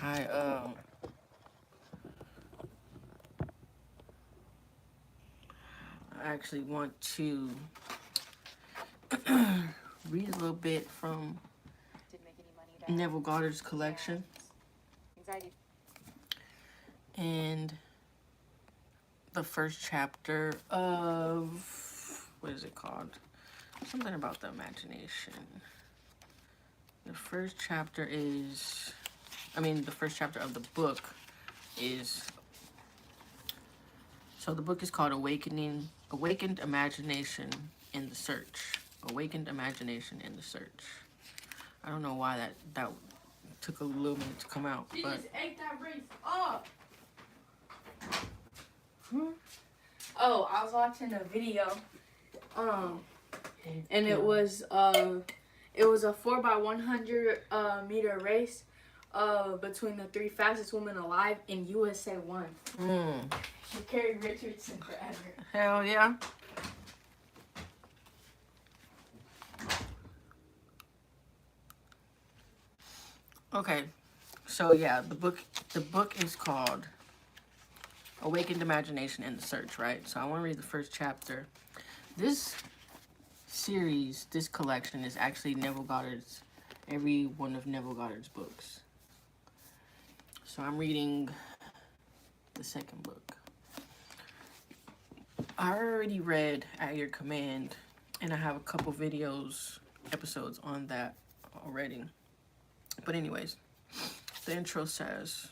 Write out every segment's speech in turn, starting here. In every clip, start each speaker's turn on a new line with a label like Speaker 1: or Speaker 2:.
Speaker 1: I actually want to read a little bit from Neville Goddard's collection. And the first chapter of, what is it called? Something about the imagination. The first chapter is, the first chapter of the book is, so the book is called Awakened Imagination in the Search. Awakened Imagination in the Search. I don't know why that took a little minute to come out.
Speaker 2: She
Speaker 1: but
Speaker 2: just ate that race up. Oh, I was watching a video, and it was a 4x100 meter race, between the 3 fastest women alive, and USA won. Carrie Richardson forever.
Speaker 1: Hell yeah. Okay, so yeah, the book is called Awakened Imagination in the Search, right? So I want to read the first chapter. This series, this collection is actually every one of Neville Goddard's books. So I'm reading the second book. I already read At Your Command, and I have a couple episodes on that already. But anyways, the intro says,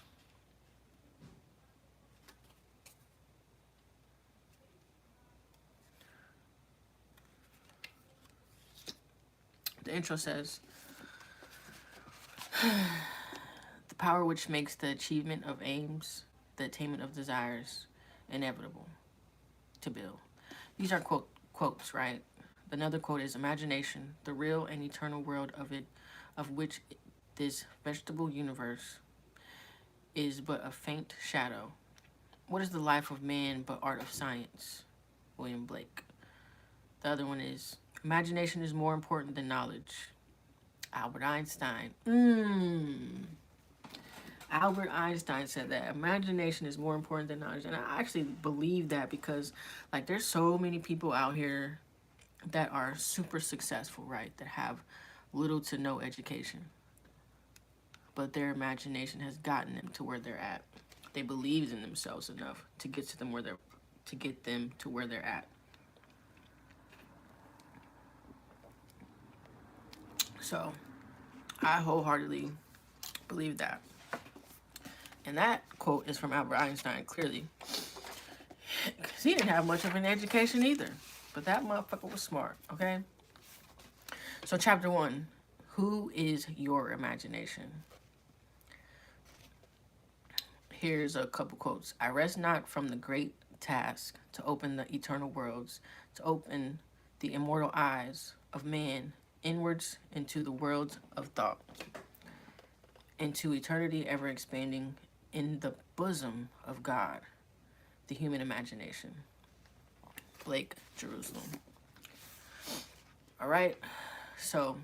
Speaker 1: the power which makes the achievement of aims, the attainment of desires, inevitable to build. These are quotes, right? Another quote is, imagination, the real and eternal world of which this vegetable universe is but a faint shadow. What is the life of man but art of science? William Blake. The other one is, imagination is more important than knowledge. Albert Einstein. Albert Einstein said that imagination is more important than knowledge. And I actually believe that because, like, there's so many people out here that are super successful, right? That have little to no education. But their imagination has gotten them to where they're at. They believed in themselves enough to get them to where they're at. So I wholeheartedly believe that. And that quote is from Albert Einstein, clearly. Because he didn't have much of an education either. But that motherfucker was smart, okay? So chapter 1, who is your imagination? Here's a couple quotes. I rest not from the great task to open the eternal worlds, to open the immortal eyes of man inwards into the worlds of thought, into eternity ever expanding in the bosom of God, the human imagination. Blake, Jerusalem. All right, so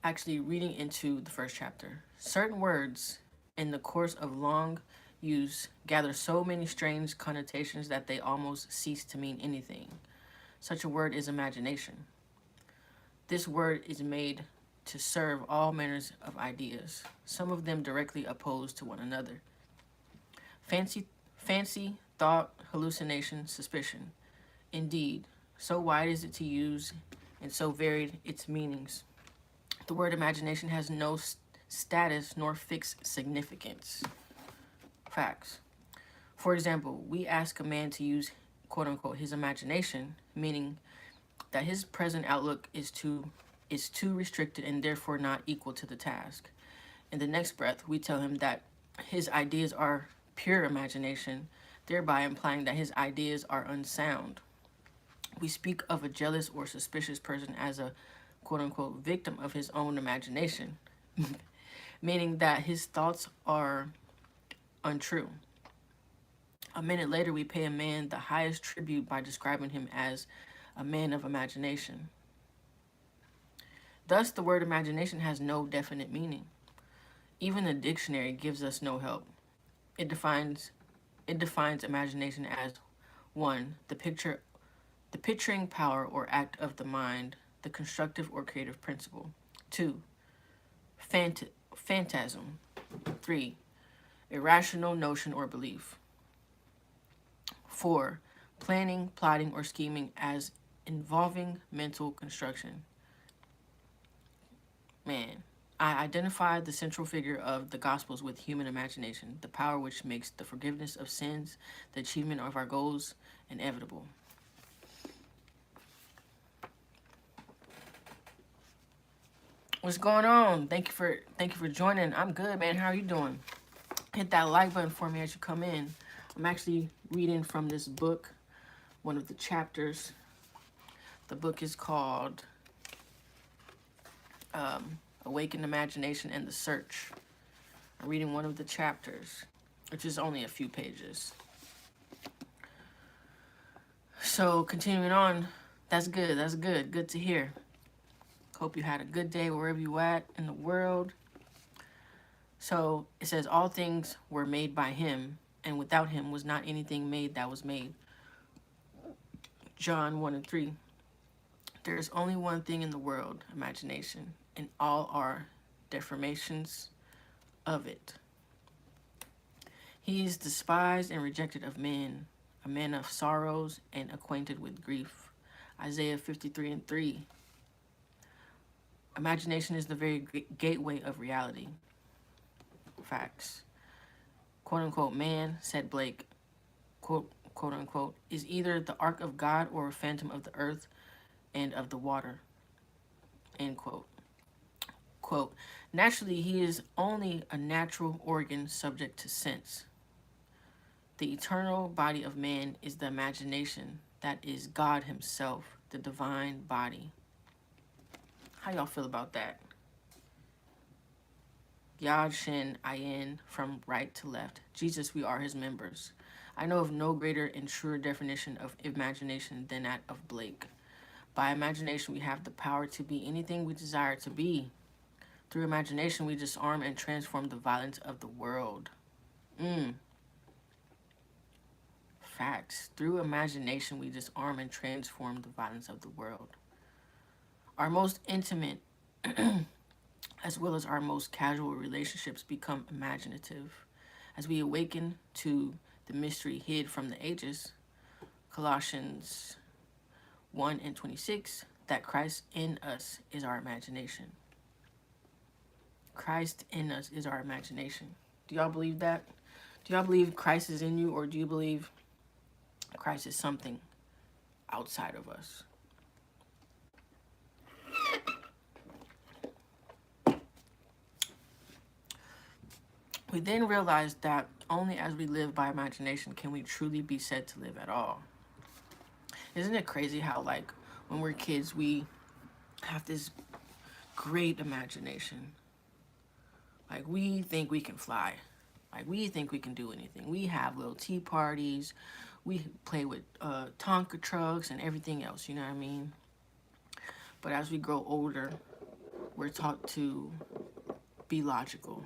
Speaker 1: actually reading into the first chapter. Certain words in the course of long use gather so many strange connotations that they almost cease to mean anything. Such a word is imagination. This word is made to serve all manners of ideas, some of them directly opposed to one another. Fancy, thought, hallucination, suspicion. Indeed, so wide is it to use and so varied its meanings. The word imagination has no status nor fixed significance. Facts. For example, we ask a man to use, quote unquote, his imagination, meaning that his present outlook is too restricted and therefore not equal to the task. In the next breath, we tell him that his ideas are pure imagination, thereby implying that his ideas are unsound. We speak of a jealous or suspicious person as a quote-unquote victim of his own imagination, meaning that his thoughts are untrue. A minute later, we pay a man the highest tribute by describing him as a man of imagination. Thus, the word imagination has no definite meaning. Even the dictionary gives us no help. It defines imagination as 1. The picturing power or act of the mind, the constructive or creative principle. 2. Phantasm. 3. Irrational notion or belief. 4. Planning, plotting, or scheming as involving mental construction. Man, I identify the central figure of the Gospels with human imagination, the power which makes the forgiveness of sins, the achievement of our goals, inevitable. What's going on? Thank you for joining. I'm good, man. How are you doing? Hit that like button for me as you come in. I'm actually reading from this book, one of the chapters. The book is called Awakened Imagination and the Search. I'm reading one of the chapters, which is only a few pages. So continuing on, that's good. That's good. Good to hear. Hope you had a good day wherever you at in the world. So it says, all things were made by him, and without him was not anything made that was made. John 1:3. There is only one thing in the world, imagination, and all are deformations of it. He is despised and rejected of men, a man of sorrows and acquainted with grief. Isaiah 53:3. Imagination is the very gateway of reality. Facts. Quote unquote, man, said Blake, quote unquote, is either the ark of God or a phantom of the earth and of the water. End quote. Quote, naturally, he is only a natural organ subject to sense. The eternal body of man is the imagination that is God himself, the divine body. How y'all feel about that? Yad Shin Ayin, from right to left. Jesus, we are his members. I know of no greater and truer definition of imagination than that of Blake. By imagination, we have the power to be anything we desire to be. Through imagination, we disarm and transform the violence of the world. Facts. Through imagination, we disarm and transform the violence of the world. Our most intimate, as well as our most casual relationships, become imaginative. As we awaken to the mystery hid from the ages, Colossians 1:26, that Christ in us is our imagination. Christ in us is our imagination. Do y'all believe that? Do y'all believe Christ is in you, or do you believe Christ is something outside of us? We then realized that only as we live by imagination can we truly be said to live at all. Isn't it crazy how, like, when we're kids, we have this great imagination? Like, we think we can fly. Like, we think we can do anything. We have little tea parties. We play with Tonka trucks and everything else, you know what I mean? But as we grow older, we're taught to be logical.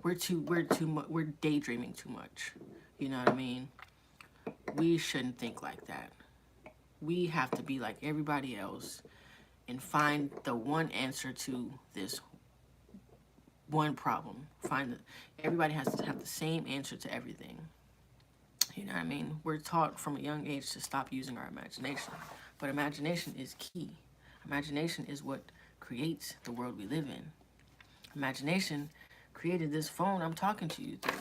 Speaker 1: We're daydreaming too much. You know what I mean? We shouldn't think like that. We have to be like everybody else and find the one answer to this one problem. Everybody has to have the same answer to everything. You know what I mean? We're taught from a young age to stop using our imagination. But imagination is key. Imagination is what creates the world we live in. Imagination created this phone I'm talking to you through.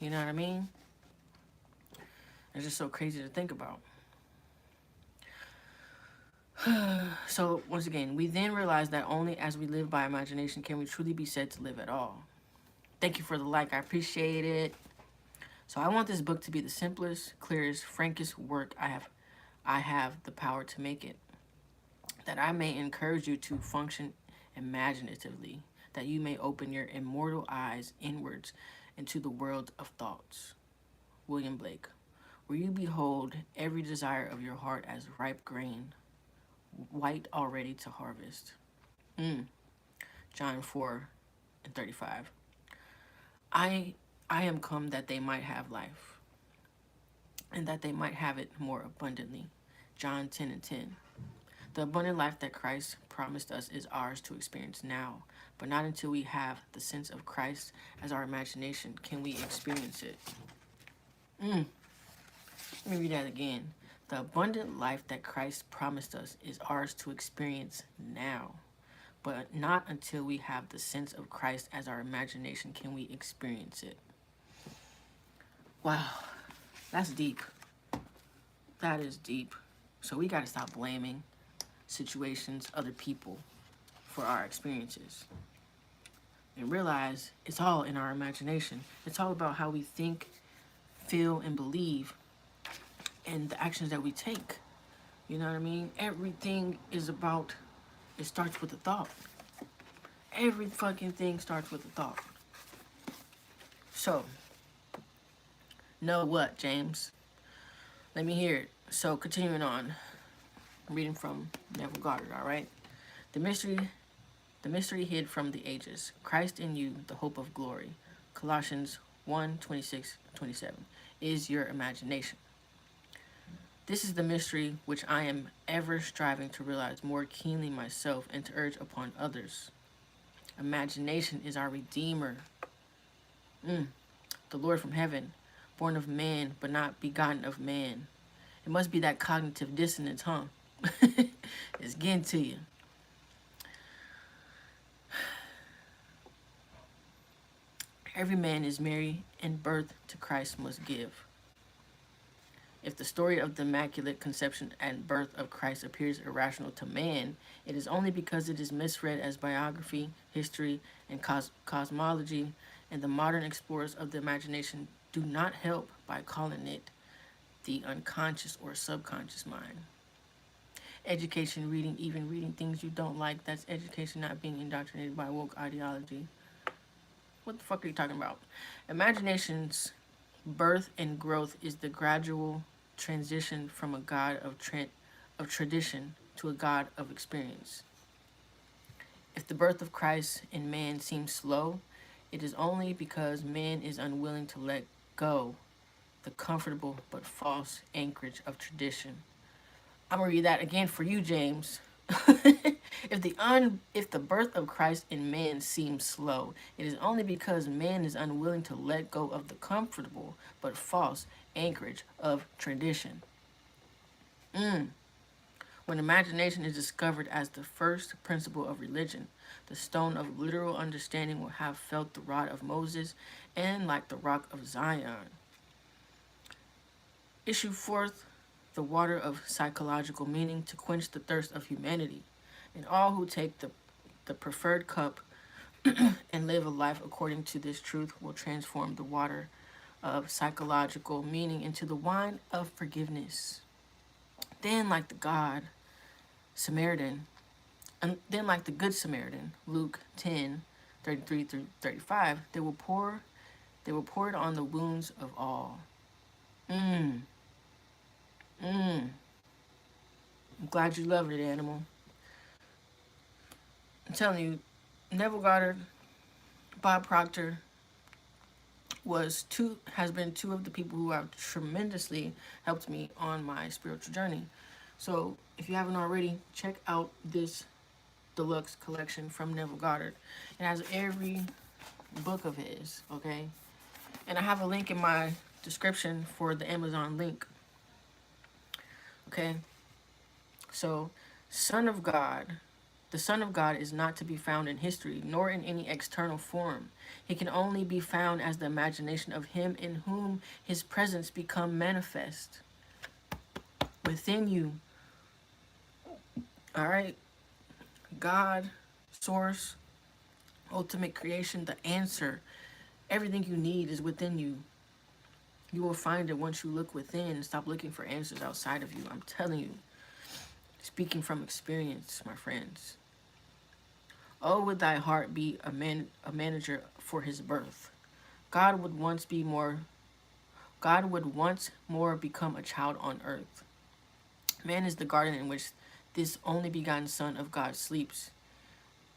Speaker 1: You know what I mean? It's just so crazy to think about. So, once again, we then realize that only as we live by imagination can we truly be said to live at all. Thank you for the like. I appreciate it. So, I want this book to be the simplest, clearest, frankest work I have the power to make it. That I may encourage you to function imaginatively. That you may open your immortal eyes inwards into the world of thoughts. William Blake. Where you behold every desire of your heart as ripe grain, white already to harvest. John 4:35. I am come that they might have life, and that they might have it more abundantly. John 10:10. The abundant life that Christ promised us is ours to experience now, but not until we have the sense of Christ as our imagination can we experience it. Let me read that again. The abundant life that Christ promised us is ours to experience now, but not until we have the sense of Christ as our imagination can we experience it. Wow, that's deep. That is deep. So we got to stop blaming situations, other people for our experiences. And realize it's all in our imagination. It's all about how we think, feel, and believe, and the actions that we take. You know what I mean? Everything is about, it starts with a thought. Every fucking thing starts with a thought. So, know what, James? Let me hear it. So, continuing on, I'm reading from Neville Goddard, all right? The mystery hid from the ages. Christ in you, the hope of glory. Colossians 1:26-27 is your imagination. This is the mystery which I am ever striving to realize more keenly myself and to urge upon others. Imagination is our Redeemer. The Lord from heaven, born of man but not begotten of man. It must be that cognitive dissonance, huh? It's getting to you. Every man is merry, and birth to Christ must give. If the story of the Immaculate Conception and birth of Christ appears irrational to man, it is only because it is misread as biography, history, and cosmology, and the modern explorers of the imagination do not help by calling it the unconscious or subconscious mind. Education, reading, even reading things you don't like, that's education not being indoctrinated by woke ideology. What the fuck are you talking about? Imagination's birth and growth is the gradual transition from a God of tradition to a God of experience. If the birth of Christ in man seems slow, it is only because man is unwilling to let go the comfortable but false anchorage of tradition. I'm gonna read that again for you, James. If the birth of Christ in man seems slow, it is only because man is unwilling to let go of the comfortable but false anchorage of tradition. When imagination is discovered as the first principle of religion, the stone of literal understanding will have felt the rod of Moses and like the rock of Zion. Issue forth the water of psychological meaning to quench the thirst of humanity, and all who take the preferred cup and live a life according to this truth will transform the water of psychological meaning into the wine of forgiveness. Then, like the Good Samaritan, Luke 10:33-35, they will pour it on the wounds of all. I'm glad you loved it, animal. I'm telling you, Neville Goddard, Bob Proctor has been two of the people who have tremendously helped me on my spiritual journey. So if you haven't already, check out this deluxe collection from Neville Goddard. It has every book of his, okay? And I have a link in my description for the Amazon link. Okay? So, the Son of God is not to be found in history, nor in any external form. He can only be found as the imagination of him in whom his presence become manifest. Within you. Alright? God, source, ultimate creation, the answer. Everything you need is within you. You will find it once you look within and stop looking for answers outside of you. I'm telling you. Speaking from experience, my friends. Oh, would thy heart be a manager for his birth. God would once more become a child on earth. Man is the garden in which this only begotten Son of God sleeps.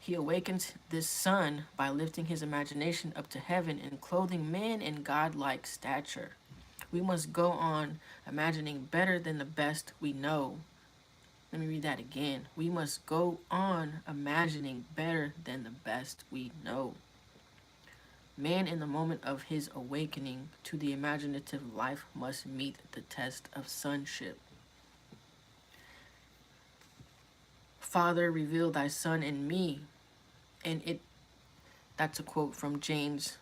Speaker 1: He awakens this son by lifting his imagination up to heaven and clothing man in godlike stature. We must go on imagining better than the best we know. Let me read that again. We must go on imagining better than the best we know. Man, in the moment of his awakening to the imaginative life, must meet the test of sonship. Father, reveal thy son in me. And that's a quote from James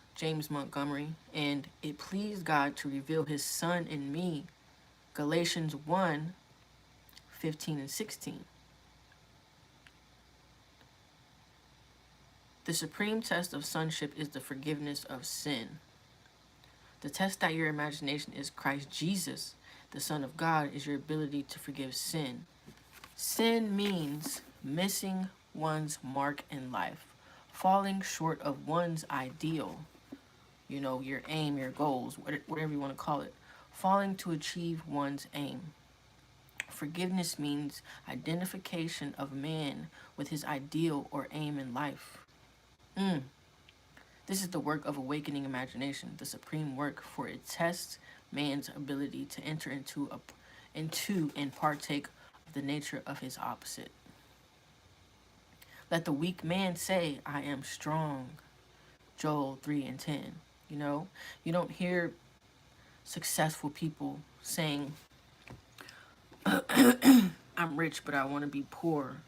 Speaker 1: Montgomery. And it pleased God to reveal his son in me. Galatians 1:15 and 16. The supreme test of sonship is the forgiveness of sin. The test that your imagination is Christ Jesus, the Son of God, is your ability to forgive sin. Sin means missing one's mark in life, falling short of one's ideal, your aim, your goals, whatever you want to call it, falling to achieve one's aim. Forgiveness means identification of man with his ideal or aim in life. This is the work of awakening imagination, the supreme work, for it tests man's ability to enter into and partake of the nature of his opposite. Let the weak man say, I am strong. Joel 3:10. You don't hear successful people saying, I'm rich, but I want to be poor.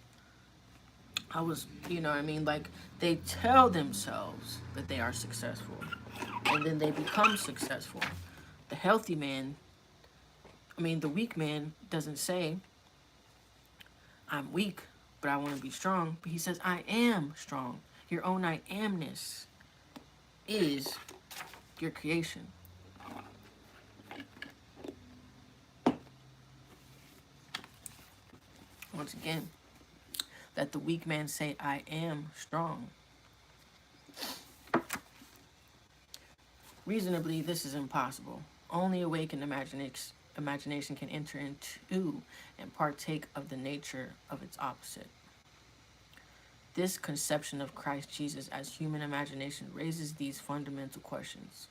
Speaker 1: Like they tell themselves that they are successful and then they become successful. The weak man doesn't say, I'm weak, but I want to be strong. But he says, I am strong. Your own I amness is your creation. Once again, let the weak man say, I am strong. Reasonably, this is impossible. Only awakened imagination can enter into and partake of the nature of its opposite. This conception of Christ Jesus as human imagination raises these fundamental questions.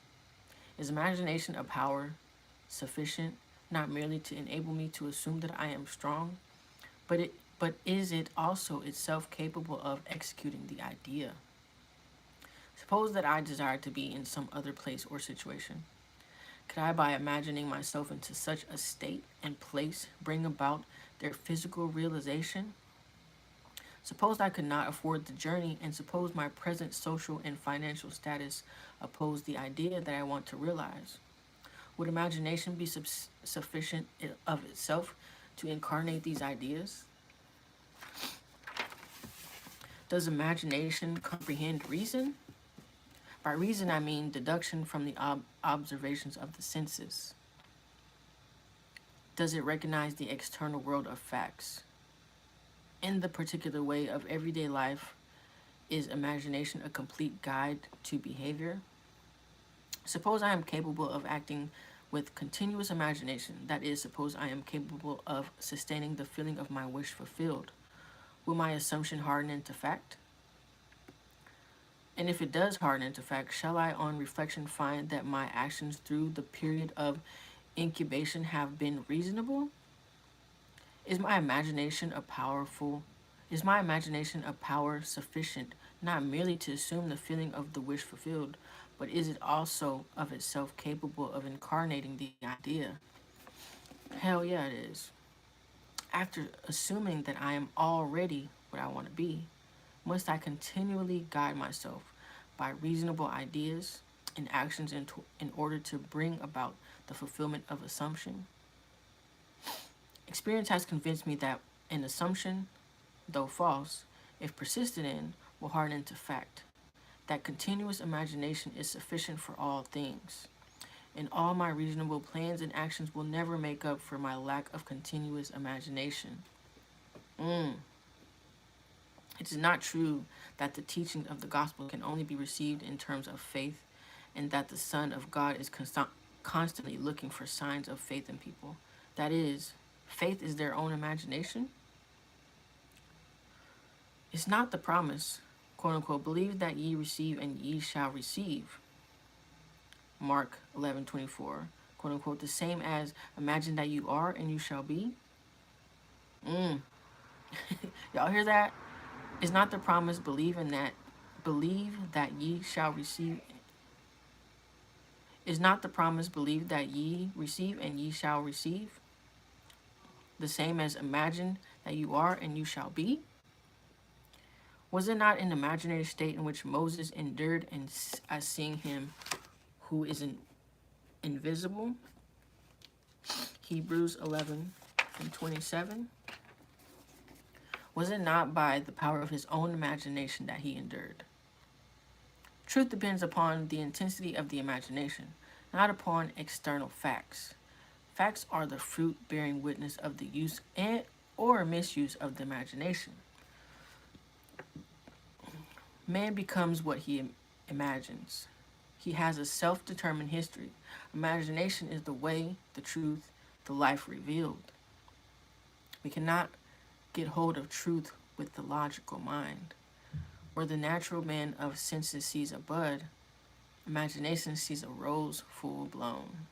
Speaker 1: Is imagination a power sufficient not merely to enable me to assume that I am strong, but is it also itself capable of executing the idea? Suppose that I desire to be in some other place or situation. Could I, by imagining myself into such a state and place, bring about their physical realization? Suppose I could not afford the journey, and suppose my present social and financial status oppose the idea that I want to realize. Would imagination be sufficient of itself to incarnate these ideas? Does imagination comprehend reason? By reason, I mean deduction from the observations of the senses. Does it recognize the external world of facts? In the particular way of everyday life, is imagination a complete guide to behavior? Suppose I am capable of acting with continuous imagination. That is, suppose I am capable of sustaining the feeling of my wish fulfilled. Will my assumption harden into fact? And if it does harden into fact, shall I on reflection find that my actions through the period of incubation have been reasonable? Is my imagination a power sufficient not merely to assume the feeling of the wish fulfilled, but is it also of itself capable of incarnating the idea? Hell yeah, it is. After assuming that I am already what I want to be, must I continually guide myself by reasonable ideas and actions in order to bring about the fulfillment of assumption? Experience has convinced me that an assumption, though false, if persisted in, will harden into fact. That continuous imagination is sufficient for all things, and all my reasonable plans and actions will never make up for my lack of continuous imagination. It is not true that the teaching of the gospel can only be received in terms of faith, and that the Son of God is constantly looking for signs of faith in people. That is, faith is their own imagination. It's not the promise quote unquote, believe that ye receive and ye shall receive. Mark 11:24, quote unquote, the same as imagine that you are and you shall be. Y'all hear that? Is not the promise believe that ye shall receive. Is not the promise believe that ye receive and ye shall receive the same as imagine that you are and you shall be? Was it not an imaginary state in which Moses endured as seeing him who is invisible? Hebrews 11:27. Was it not by the power of his own imagination that he endured? Truth depends upon the intensity of the imagination, not upon external facts. Facts are the fruit bearing witness of the use and or misuse of the imagination. Man becomes what he imagines. He has a self-determined history. Imagination is the way, the truth, the life revealed. We cannot get hold of truth with the logical mind. Where the natural man of senses sees a bud, imagination sees a rose full blown.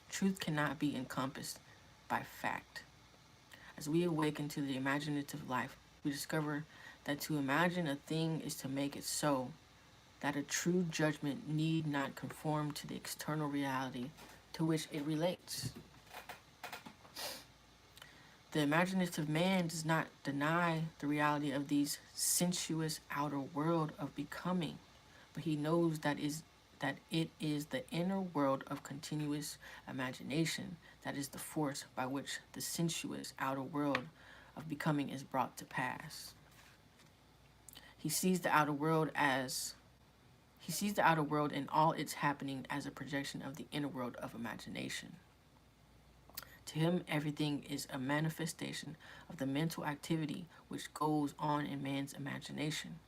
Speaker 1: Truth cannot be encompassed by fact. As we awaken to the imaginative life, we discover that to imagine a thing is to make it so, that a true judgment need not conform to the external reality to which it relates. The imaginative man does not deny the reality of these sensuous outer world of becoming, but he knows that it is the inner world of continuous imagination that is the force by which the sensuous outer world of becoming is brought to pass. He sees the outer world in all its happening as a projection of the inner world of imagination. To him, everything is a manifestation of the mental activity which goes on in man's imagination.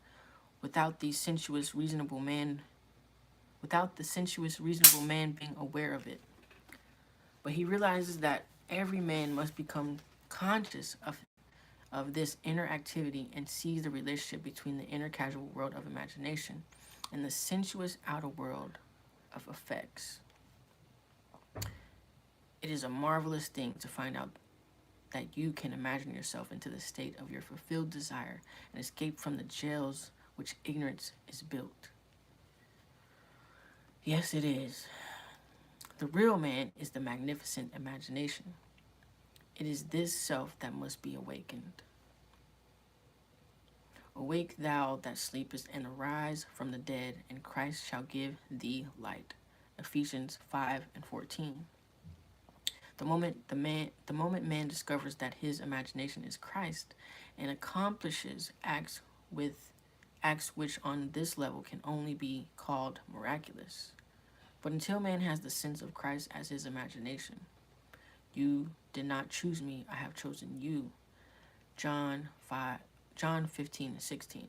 Speaker 1: Without the sensuous, reasonable man being aware of it. But he realizes that every man must become conscious of this inner activity and sees the relationship between the inner casual world of imagination and the sensuous outer world of effects. It is a marvelous thing to find out that you can imagine yourself into the state of your fulfilled desire and escape from the jails which ignorance is built. Yes, it is. The real man is the magnificent imagination. It is this self that must be awakened. Awake thou that sleepest, and arise from the dead, and Christ shall give thee light. Ephesians 5:14. The moment man discovers that his imagination is Christ and accomplishes acts which on this level can only be called miraculous. But until man has the sense of Christ as his imagination, you did not choose me, I have chosen you. John 15:16.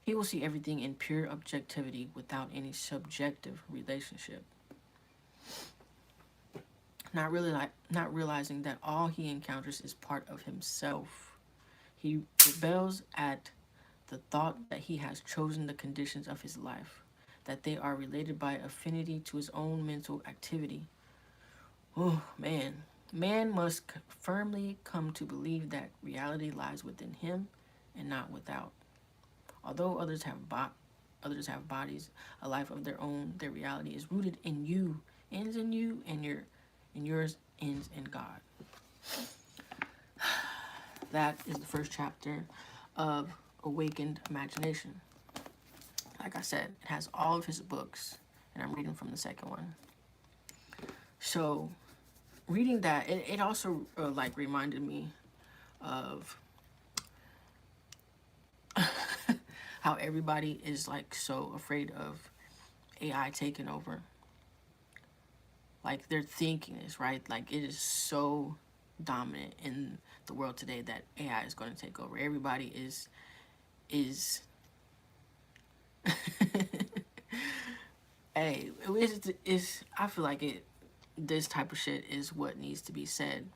Speaker 1: He will see everything in pure objectivity without any subjective relationship. Not realizing that all he encounters is part of himself. He rebels at the thought that he has chosen the conditions of his life, that they are related by affinity to his own mental activity. Oh, man. Man must firmly come to believe that reality lies within him and not without. Although others have bodies, a life of their own, their reality is rooted in you, ends in you, and yours ends in God. That is the first chapter of Awakened Imagination. Like I said, it has all of his books, and I'm reading from the second one. So, reading that, it also reminded me of how everybody is so afraid of AI taking over. Their thinking is right. It is so dominant in the world today that AI is going to take over. Everybody is hey, I feel like this type of shit is what needs to be said.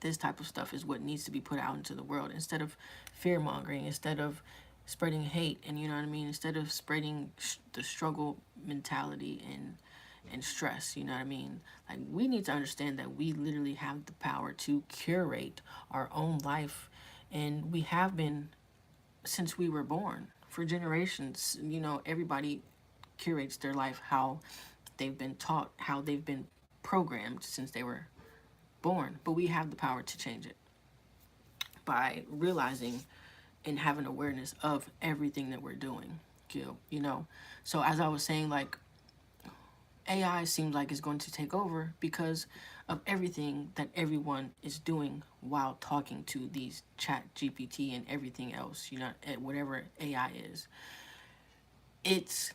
Speaker 1: This type of stuff is what needs to be put out into the world instead of fear mongering, instead of spreading hate, and you know what I mean, instead of spreading the struggle mentality and stress, you know what I mean. Like, we need to understand that we literally have the power to curate our own life, and we have been since we were born for generations. You know, everybody curates their life how they've been taught, how they've been programmed since they were born, but we have the power to change it by realizing and having awareness of everything that we're doing. You know, so as I was saying, like, AI seems like it's going to take over because of everything that everyone is doing while talking to these chat GPT and everything else, you know, whatever AI is. It's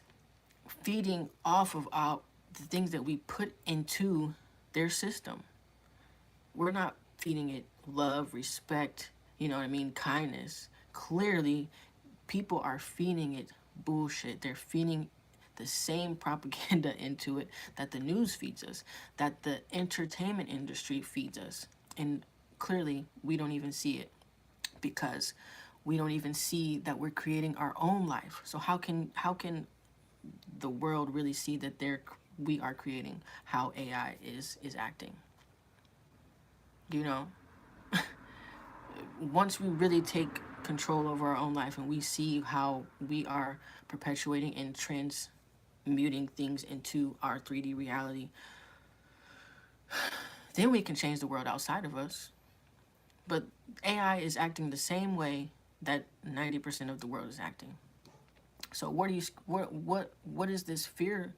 Speaker 1: feeding off of all the things that we put into their system. We're not feeding it love, respect, you know what I mean, kindness. Clearly, people are feeding it bullshit. They're feeding the same propaganda into it that the news feeds us, that the entertainment industry feeds us. And clearly, we don't even see it because we don't even see that we're creating our own life. So how can the world really see that we are creating how AI is acting? You know, once we really take control over our own life and we see how we are perpetuating and transmuting things into our 3D reality, then we can change the world outside of us. But AI is acting the same way that 90% of the world is acting. So what is this fear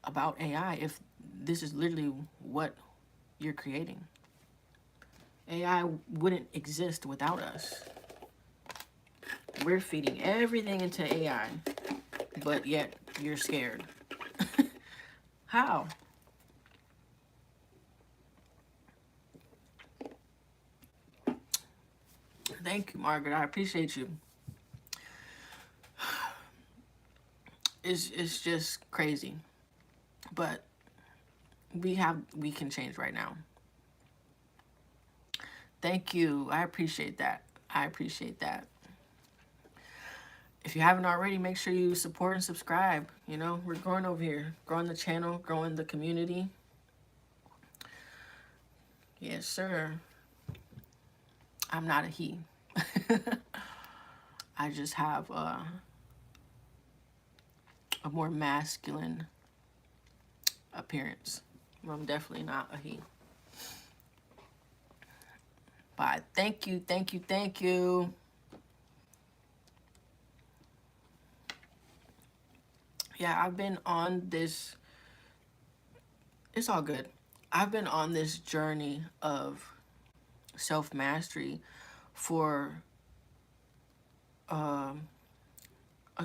Speaker 1: about AI if this is literally what you're creating? AI wouldn't exist without us. We're feeding everything into AI, but yet you're scared. How? Thank you, Margaret. I appreciate you. It's just crazy. But we can change right now. Thank you. I appreciate that. I appreciate that. If you haven't already, make sure you support and subscribe. You know, we're growing over here, growing the channel, growing the community. Yes, sir. I'm not a he. I just have a more masculine appearance. I'm definitely not a he. But thank you, thank you, thank you. Yeah, I've been on this. It's all good. I've been on this journey of self-mastery for a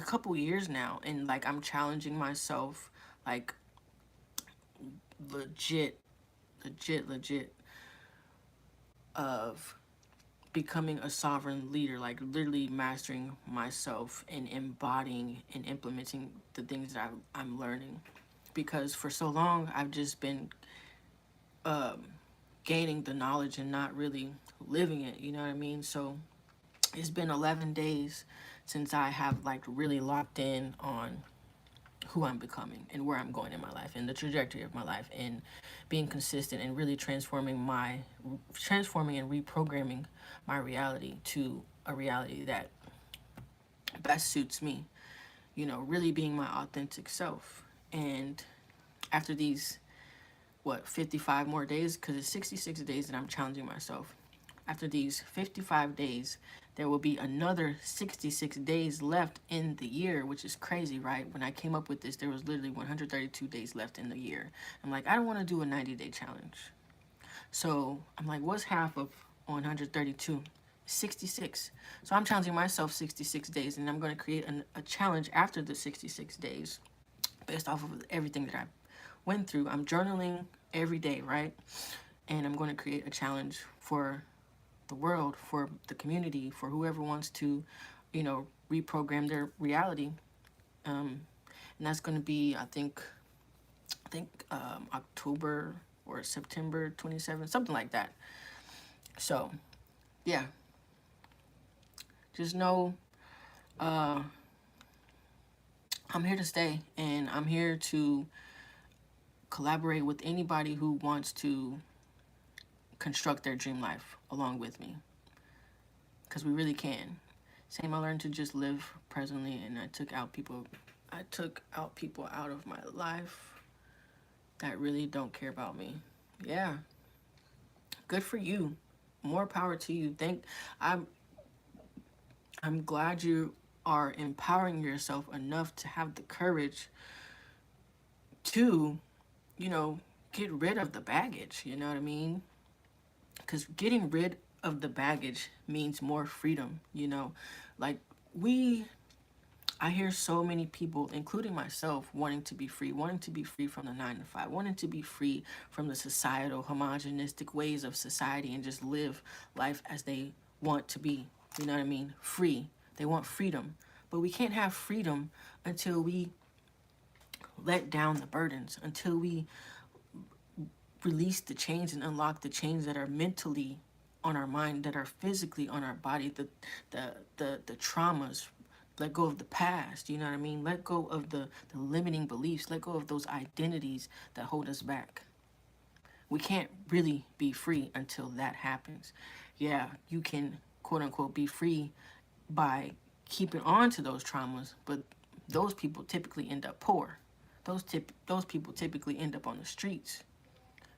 Speaker 1: couple years now, and like I'm challenging myself, like legit of becoming a sovereign leader, like literally mastering myself and embodying and implementing the things that I'm learning. Because for so long, I've just been gaining the knowledge and not really living it, you know what I mean? So it's been 11 days since I have like really locked in on who I'm becoming and where I'm going in my life and the trajectory of my life, and being consistent and really transforming and reprogramming my reality to a reality that best suits me, you know, really being my authentic self. And after these 55 more days, because it's 66 days that I'm challenging myself, after these 55 days, there will be another 66 days left in the year, which is crazy, right? When I came up with this, there was literally 132 days left in the year. I'm like, I don't want to do a 90-day challenge. So I'm like, what's half of 132? 66. So I'm challenging myself 66 days, and I'm going to create a challenge after the 66 days based off of everything that I went through. I'm journaling every day, right? And I'm going to create a challenge for the world, for the community, for whoever wants to, you know, reprogram their reality. And that's going to be, I think October or September 27th, something like that. So, yeah. Just know uh, I'm here to stay, and I'm here to collaborate with anybody who wants to construct their dream life along with me, because we really can. Same, I learned to just live presently, and I took out people out of my life that really don't care about me. Yeah, good for you. More power to you. I'm glad you are empowering yourself enough to have the courage to, you know, get rid of the baggage, you know what I mean? Because getting rid of the baggage means more freedom, you know? Like, I hear so many people, including myself, wanting to be free from the 9 to 5, wanting to be free from the societal, homogenistic ways of society and just live life as they want to be, you know what I mean? Free. They want freedom. But we can't have freedom until we let down the burdens, until we release the chains and unlock the chains that are mentally on our mind, that are physically on our body, the traumas. Let go of the past, you know what I mean? Let go of the limiting beliefs. Let go of those identities that hold us back. We can't really be free until that happens. Yeah, you can, quote unquote, be free by keeping on to those traumas, but those people typically end up poor. Those people typically end up on the streets.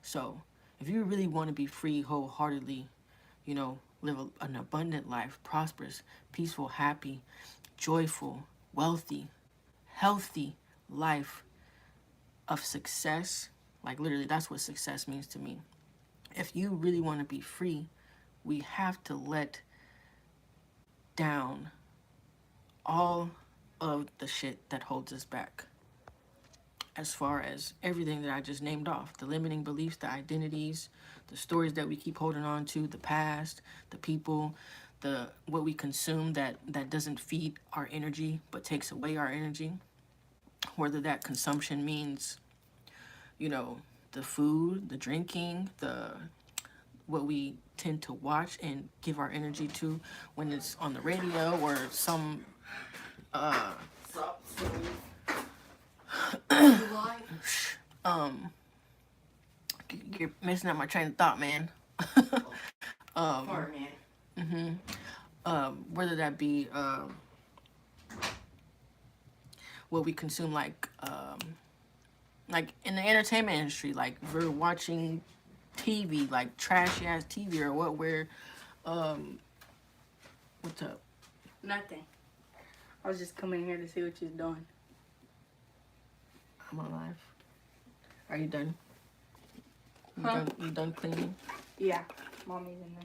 Speaker 1: So if you really want to be free wholeheartedly, you know, live an abundant life, prosperous, peaceful, happy, joyful, wealthy, healthy life of success, like literally that's what success means to me. If you really want to be free, we have to let down all of the shit that holds us back. As far as everything that I just named off, the limiting beliefs, the identities, the stories that we keep holding on to, the past, the people, the what we consume that doesn't feed our energy but takes away our energy. Whether that consumption means, you know, the food, the drinking, the what we tend to watch and give our energy to when it's on the radio or some um you're messing up my train of thought, man. Whether that be what we consume, like in the entertainment industry, like we're watching TV, like trashy ass TV, or what we're what's up?
Speaker 2: Nothing. I was just coming here to see what you're doing.
Speaker 1: I'm alive. Are you done?
Speaker 2: Huh?
Speaker 1: You done cleaning?
Speaker 2: Yeah, mommy's in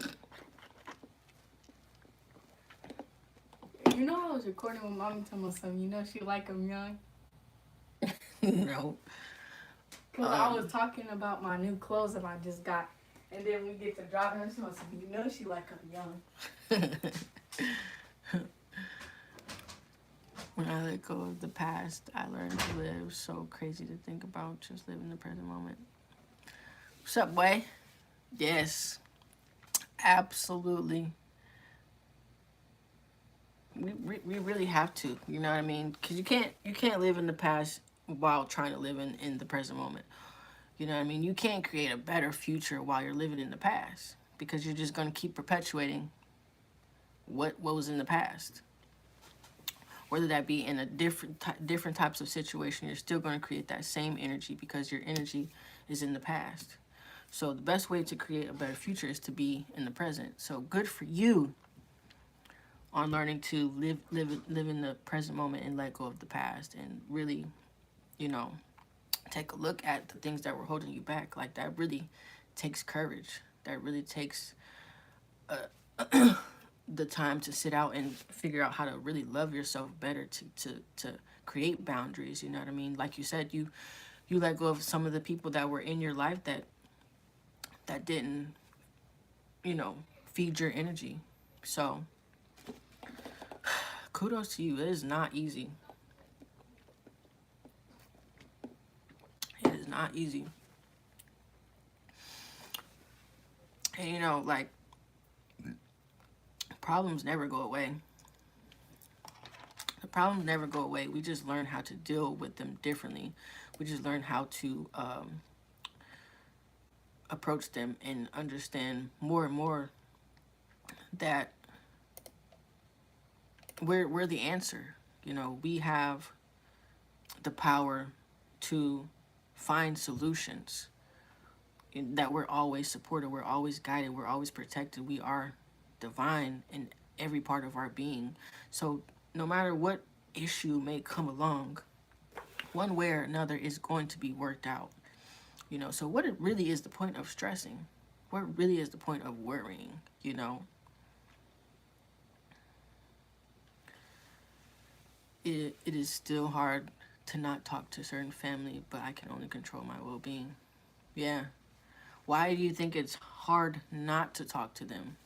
Speaker 2: there. You know I was recording with mommy telling me something. You know she like I'm young.
Speaker 1: No.
Speaker 2: Cause I was talking about my new clothes that I just got, and then we get to driving. And she was like, "You know she like I'm young."
Speaker 1: When I let go of the past, I learned to live. So crazy to think about. Just live in the present moment. What's up, boy? Yes, absolutely. We really have to. You know what I mean? Because you can't live in the past while trying to live in the present moment. You know what I mean? You can't create a better future while you're living in the past, because you're just going to keep perpetuating what was in the past. Whether that be in a different types of situation, you're still going to create that same energy because your energy is in the past. So the best way to create a better future is to be in the present. So good for you on learning to live in the present moment and let go of the past, and really, you know, take a look at the things that were holding you back. Like, that really takes courage. That really takes the time to sit out and figure out how to really love yourself better, to create boundaries. You know what I mean? Like you said, you let go of some of the people that were in your life that didn't, you know, feed your energy. So kudos to you. It is not easy. It is not easy. And you know, like, problems never go away. problems never go away. We just learn how to deal with them differently. We just learn how to approach them and understand more and more that we're the answer. You know, we have the power to find solutions, that we're always supported, we're always guided, we're always protected. We are divine in every part of our being. So no matter what issue may come along, one way or another is going to be worked out. You know, so what it really is the point of stressing? What really is the point of worrying, you know? It is still hard to not talk to certain family, but I can only control my well-being. Yeah. Why do you think it's hard not to talk to them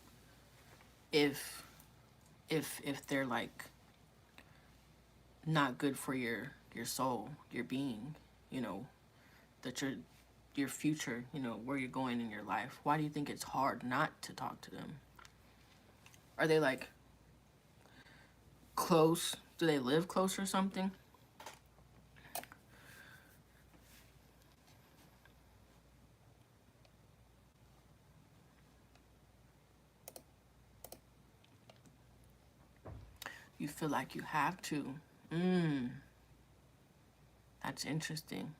Speaker 1: if they're like not good for your soul, your being, you know, that your future, you know, where you're going in your life? Why do you think it's hard not to talk to them? Are they like close? Do they live close or something? You feel like you have to. That's interesting.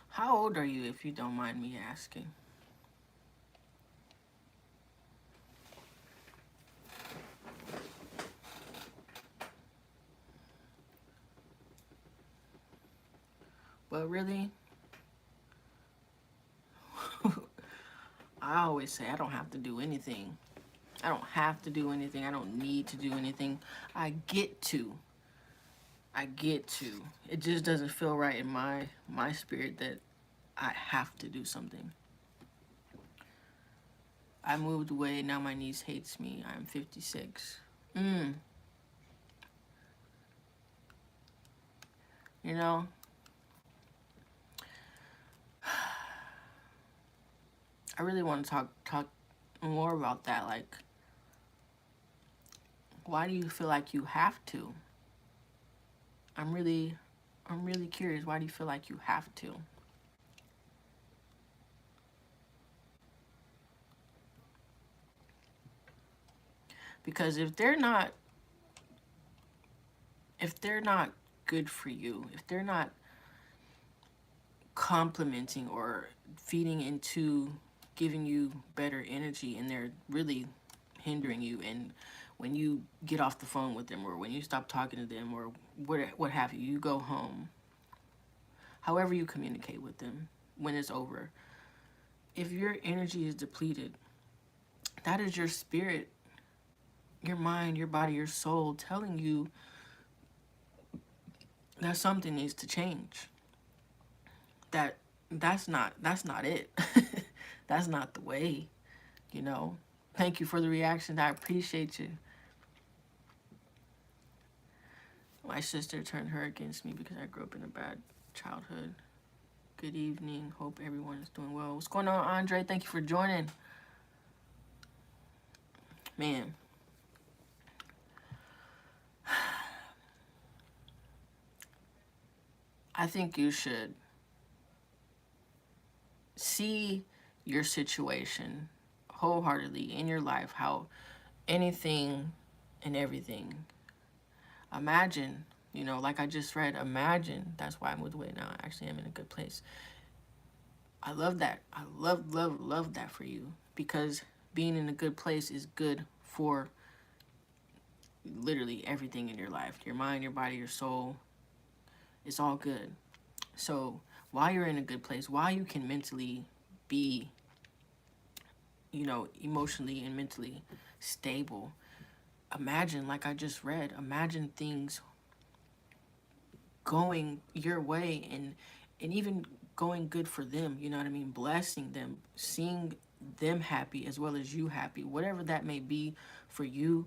Speaker 1: How old are you, if you don't mind me asking? Well, really, I always say I don't have to do anything. I don't have to do anything. I don't need to do anything. I get to. I get to. It just doesn't feel right in my spirit that I have to do something. I moved away. Now my niece hates me. I'm 56. You know, I really want to talk more about that. Like, why do you feel like you have to? I'm really curious. Why do you feel like you have to? Because if they're not good for you, if they're not complimenting or feeding into giving you better energy, and they're really hindering you, and when you get off the phone with them, or when you stop talking to them, or what have you, you go home, however you communicate with them when it's over, if your energy is depleted, that is your spirit, your mind, your body, your soul telling you that something needs to change. That's not it. That's not the way, you know. Thank you for the reaction. I appreciate you. My sister turned her against me because I grew up in a bad childhood. Good evening. Hope everyone is doing well. What's going on, Andre? Thank you for joining. Man. I think you should see your situation wholeheartedly in your life, how anything and everything. Imagine, you know, like I just read, imagine. That's why I moved away now. I actually am in a good place. I love that. I love that for you, because being in a good place is good for literally everything in your life. Your mind, your body, your soul. It's all good. So while you're in a good place, while you can mentally be, you know, emotionally and mentally stable, imagine, like I just read, imagine things going your way, and even going good for them, you know what I mean? Blessing them, seeing them happy as well as you happy, whatever that may be for you.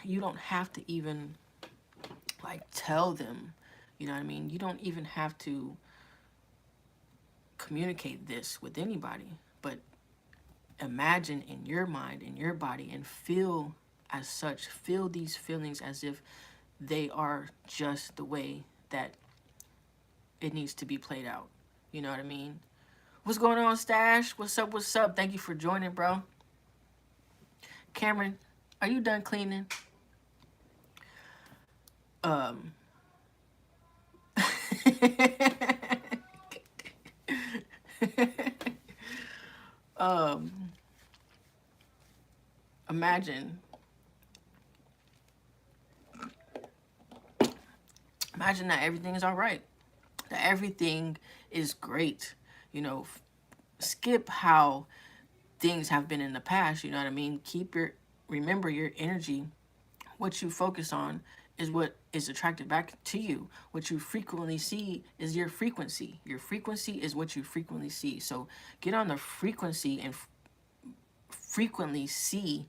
Speaker 1: You don't have to even like tell them, you know what I mean? You don't even have to communicate this with anybody, but imagine in your mind, in your body, and feel as such. Feel these feelings as if they are just the way that it needs to be played out. You know what I mean? What's going on, Stash? What's up? What's up? Thank you for joining, bro. Cameron, are you done cleaning? um imagine that everything is all right, that everything is great. You know, skip how things have been in the past. You know what I mean? Remember your energy. What you focus on is what is attracted back to you. What you frequently see is your frequency. Your frequency is what you frequently see. So get on the frequency and frequently see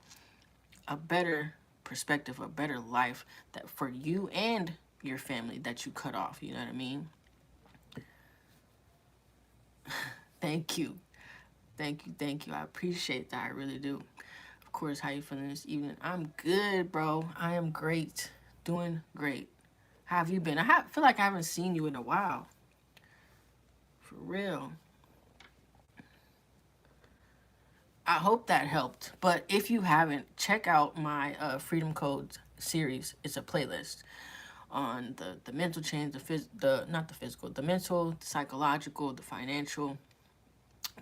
Speaker 1: a better perspective, a better life that for you and your family that you cut off. You know what I mean? Thank you. Thank you. Thank you. I appreciate that. I really do. Of course, how you feeling this evening? I'm good, bro. I am great. Doing great. How have you been? Feel like I haven't seen you in a while. For real. I hope that helped. But if you haven't, check out my Freedom Codes series. It's a playlist on the mental change, not the physical, the mental, the psychological, the financial,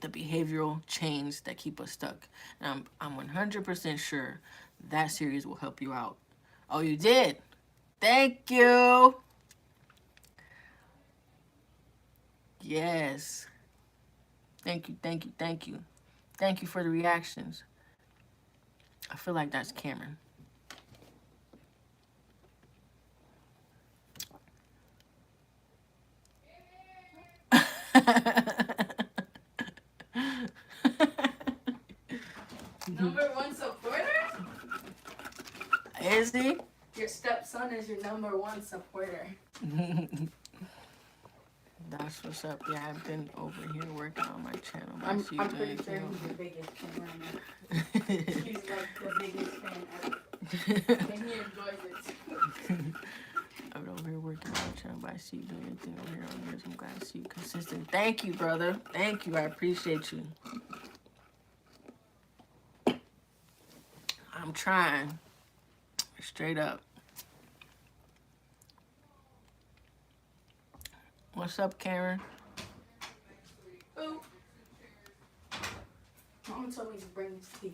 Speaker 1: the behavioral chains that keep us stuck. And I'm 100% sure that series will help you out. Oh, you did? Thank you. Yes. Thank you, thank you, thank you. Thank you for the reactions. I feel like that's Cameron.
Speaker 2: Number one supporter?
Speaker 1: Is he?
Speaker 2: Your stepson is your number one supporter.
Speaker 1: That's what's up. Yeah, I've been over here working on my channel.
Speaker 2: I'm pretty sure he's the biggest fan right now. He's like the biggest fan ever. And he enjoys it.
Speaker 1: I'm over here working on my channel, but I see you doing anything over here on yours. I'm glad to see you consistent. Thank you, brother. Thank you. I appreciate you. I'm trying. Straight up. What's up, Karen?
Speaker 2: Ooh. Mama told me to bring this to you.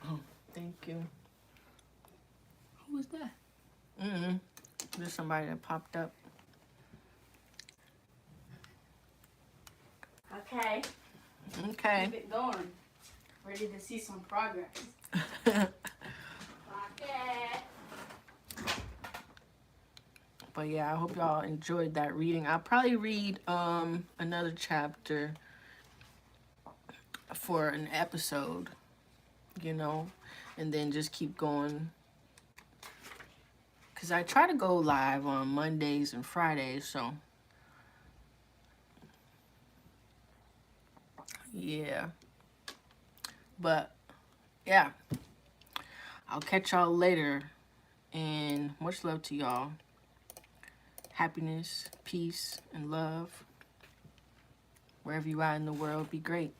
Speaker 1: Oh, thank you.
Speaker 2: Who was that?
Speaker 1: There's somebody that popped up.
Speaker 2: Okay.
Speaker 1: Okay.
Speaker 2: Keep it going. Ready to see some progress. Okay.
Speaker 1: But yeah, I hope y'all enjoyed that reading. I'll probably read another chapter for an episode, you know, and then just keep going. Because I try to go live on Mondays and Fridays, so yeah. But yeah, I'll catch y'all later, and much love to y'all. Happiness, peace, and love. Wherever you are in the world, be great.